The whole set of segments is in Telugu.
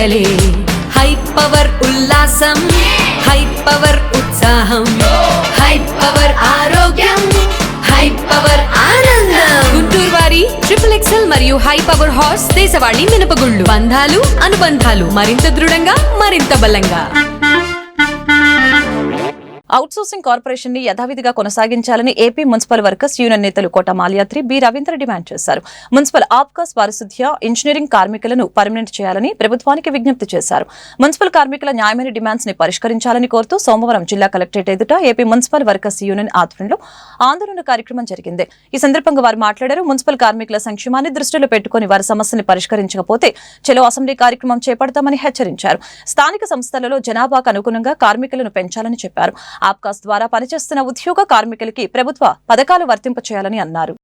పండగలే హై పవర్ ఉల్లాసం హై పవర్ ఉత్సాహం హై పవర్ ఆరోగ్యం హై పవర్ ఆనందం గుంటూరు వారి XXL మరియు హై పవర్ హార్స్ దేశవాళీ మినపగుళ్ళు బంధాలు అనుబంధాలు మరింత దృఢంగా మరింత బలంగా అవుట్సోర్సింగ్ కార్పొరేషన్ ని యథావిధిగా కొనసాగించాలని ఏపీ మున్సిపల్ వర్కర్స్ యూనియన్ నేతలు కోట మాల్యాద్రి బి రవీంద్ర డిమాండ్ చేశారు. మున్సిపల్ ఆబ్కాస్ పారిశుద్ధ్య ఇంజనీరింగ్ కార్మికులను పర్మనెంట్ చేయాలని ప్రభుత్వానికి విజ్ఞప్తి చేశారు. మున్సిపల్ కార్మికుల న్యాయమైన డిమాండ్స్ ని పరిష్కరించాలని కోరుతూ సోమవారం జిల్లా కలెక్టరేట్ ఎదుట ఏపీ మున్సిపల్ వర్కర్స్ యూనియన్ ఆధ్వర్యంలో ఆందోళన కార్యక్రమం జరిగింది. ఈ సందర్భంగా వారు మాట్లాడారు. మున్సిపల్ కార్మికుల సంక్షేమాన్ని దృష్టిలో పెట్టుకుని వారి సమస్యని పరిష్కరించకపోతే చలో అసెంబ్లీ కార్యక్రమం చేపడతామని హెచ్చరించారు. స్థానిక సంస్థలలో జనాభాకు అనుగుణంగా కార్మికులను పెంచాలని చెప్పారు. ఆబ్కాస్ ద్వారా పనిచేస్తున్న ఉద్యోగ కార్మికులకి ప్రభుత్వ పథకాలు వర్తింపచేయాలని అన్నారు.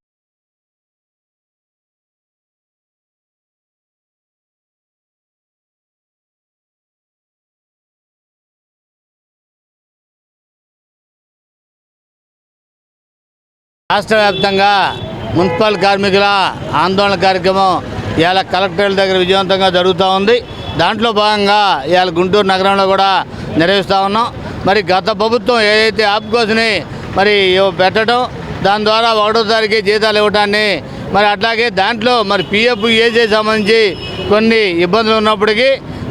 రాష్ట్ర వ్యాప్తంగా మున్సిపల్ కార్మికుల ఆందోళన కార్యక్రమం ఇవాళ కలెక్టరేట్ దగ్గర విజయవంతంగా జరుగుతూ ఉంది. దాంట్లో భాగంగా ఇవాళ గుంటూరు నగరంలో కూడా నిర్వహిస్తూ ఉన్నాం. మరి గత ప్రభుత్వం ఏదైతే ఆప్కోస్ని మరి పెట్టడం, దాని ద్వారా 1వ తారీఖు జీతాలు ఇవ్వడాన్ని మరి అట్లాగే దాంట్లో మరి పిఎఫ్ ఏజే సంబంధించి కొన్ని ఇబ్బందులు ఉన్నప్పటికీ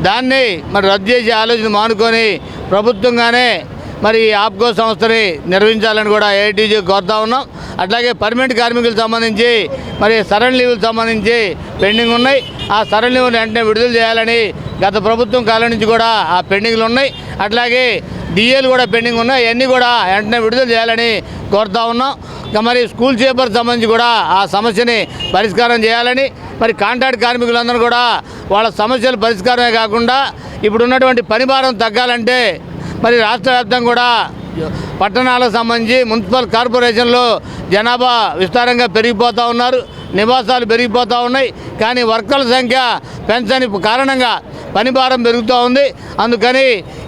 దాన్ని మరి రద్దు చేసే ఆలోచన మానుకొని ప్రభుత్వంగానే మరి ఆప్కో సంస్థని నిర్వహించాలని కూడా ఏఐటీజీ కోరుతా ఉన్నాం. అట్లాగే పర్మనెంట్ కార్మికులకు సంబంధించి మరి సరెండర్ లీవులకు సంబంధించి పెండింగ్ ఉన్నాయి. ఆ సరెండర్ లీవ్ని వెంటనే విడుదల చేయాలని గత ప్రభుత్వం కాలం నుంచి కూడా ఆ పెండింగ్లు ఉన్నాయి. అట్లాగే డిఏలు కూడా పెండింగ్ ఉన్నాయి. అవన్నీ కూడా వెంటనే విడుదల చేయాలని కోరుతా ఉన్నాం. మరి స్కూల్ చేపర్ సంబంధించి కూడా ఆ సమస్యని పరిష్కారం చేయాలని, మరి కాంట్రాక్ట్ కార్మికులందరూ కూడా వాళ్ళ సమస్యల పరిష్కారమే కాకుండా ఇప్పుడు ఉన్నటువంటి పని భారం తగ్గాలంటే మరి రాష్ట్ర వ్యాప్తంగా కూడా పట్టణాలకు సంబంధించి మున్సిపల్ కార్పొరేషన్లో జనాభా విస్తారంగా పెరిగిపోతూ ఉన్నారు, నివాసాలు పెరిగిపోతూ ఉన్నాయి. కానీ వర్కర్ల సంఖ్య పెంచని కారణంగా పని భారం పెరుగుతూ ఉంది. అందుకని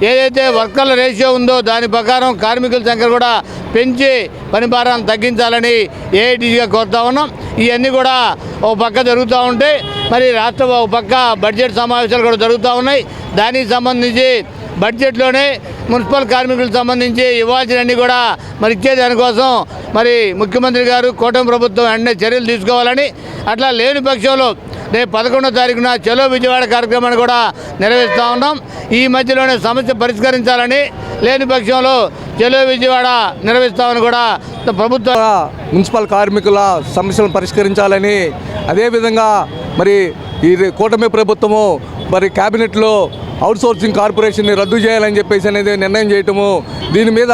ఏదైతే వర్కర్ల రేషియో ఉందో దాని ప్రకారం కార్మికుల సంఖ్య కూడా పెంచి పని భారాన్ని తగ్గించాలని ఏఐటీగా కోరుతా ఉన్నాం. ఇవన్నీ కూడా ఒక పక్క జరుగుతూ ఉంటే మరి రాష్ట్ర ఒక పక్క బడ్జెట్ సమావేశాలు కూడా జరుగుతూ ఉన్నాయి. దానికి సంబంధించి బడ్జెట్లోనే మున్సిపల్ కార్మికులకు సంబంధించి ఇవ్వాల్సినవన్నీ కూడా మరి ఇచ్చేదానికోసం మరి ముఖ్యమంత్రి గారు కూటమి ప్రభుత్వం వెంటనే చర్యలు తీసుకోవాలని, అట్లా లేని పక్షంలో రేపు 11వ తారీఖున చలో విజయవాడ కార్యక్రమాన్ని కూడా నిర్వహిస్తూ ఉన్నాం. ఈ మధ్యలోనే సమస్య పరిష్కరించాలని, లేని పక్షంలో చలో విజయవాడ నిర్వహిస్తామని కూడా ప్రభుత్వం మున్సిపల్ కార్మికుల సమస్యలను పరిష్కరించాలని, అదేవిధంగా మరి ఈ కూటమి ప్రభుత్వము మరి క్యాబినెట్లో అవుట్సోర్సింగ్ కార్పొరేషన్ని రద్దు చేయాలని చెప్పేసి అనేది నిర్ణయం చేయటము, దీని మీద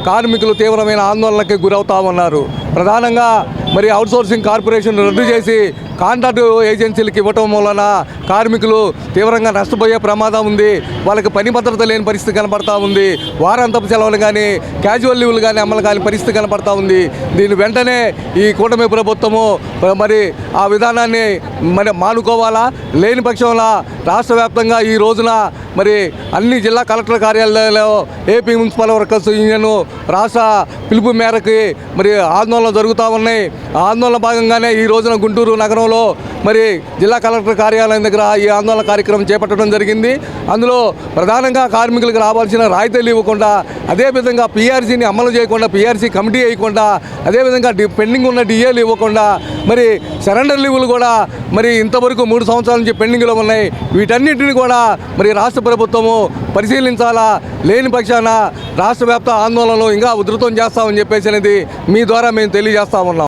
కార్మికులు తీవ్రమైన ఆందోళనకి గురవుతా ఉన్నారు. ప్రధానంగా మరి అవుట్సోర్సింగ్ కార్పొరేషన్ రద్దు చేసి కాంట్రాక్టు ఏజెన్సీలకు ఇవ్వటం వలన కార్మికులు తీవ్రంగా నష్టపోయే ప్రమాదం ఉంది. వాళ్ళకి పని భద్రత లేని పరిస్థితి కనపడతా ఉంది. వారాంతపు సెలవులు కానీ క్యాజువల్ లీవులు కానీ అమలు కాని పరిస్థితి కనపడతా ఉంది. దీని వెంటనే ఈ కూటమి ప్రభుత్వము మరి ఆ విధానాన్ని మరి మానుకోవాలా. లేని పక్షంలో రాష్ట్ర వ్యాప్తంగా ఈ రోజున మరి అన్ని జిల్లా కలెక్టర్ కార్యాలయాల్లో ఏపీ మున్సిపల్ వర్కర్స్ యూనియన్ రాష్ట్ర పిలుపు మేరకు మరి ఆందోళన జరుగుతూ ఉన్నాయి. ఆందోళన భాగంగానే ఈ రోజున గుంటూరు నగరంలో మరి జిల్లా కలెక్టర్ కార్యాలయం దగ్గర ఈ ఆందోళన కార్యక్రమం చేపట్టడం జరిగింది. అందులో ప్రధానంగా కార్మికులకు రావాల్సిన రాయితీలు ఇవ్వకుండా, అదేవిధంగా పీఆర్సీని అమలు చేయకుండా, పీఆర్సీ కమిటీ వేయకుండా, అదేవిధంగా పెండింగ్ ఉన్న డిఏలు ఇవ్వకుండా, మరి సరెండర్ లీవులు కూడా మరి ఇంతవరకు 3 సంవత్సరాల నుంచి పెండింగ్లో ఉన్నాయి. వీటన్నిటిని కూడా మరి రాష్ట్ర ప్రభుత్వము పరిశీలించాలా. లేని పక్షాన రాష్ట్ర వ్యాప్త ఆందోళనలు ఇంకా ఉధృతం చేస్తామని చెప్పేసి అనేది మీ ద్వారా మేము తెలియజేస్తా ఉన్నాం.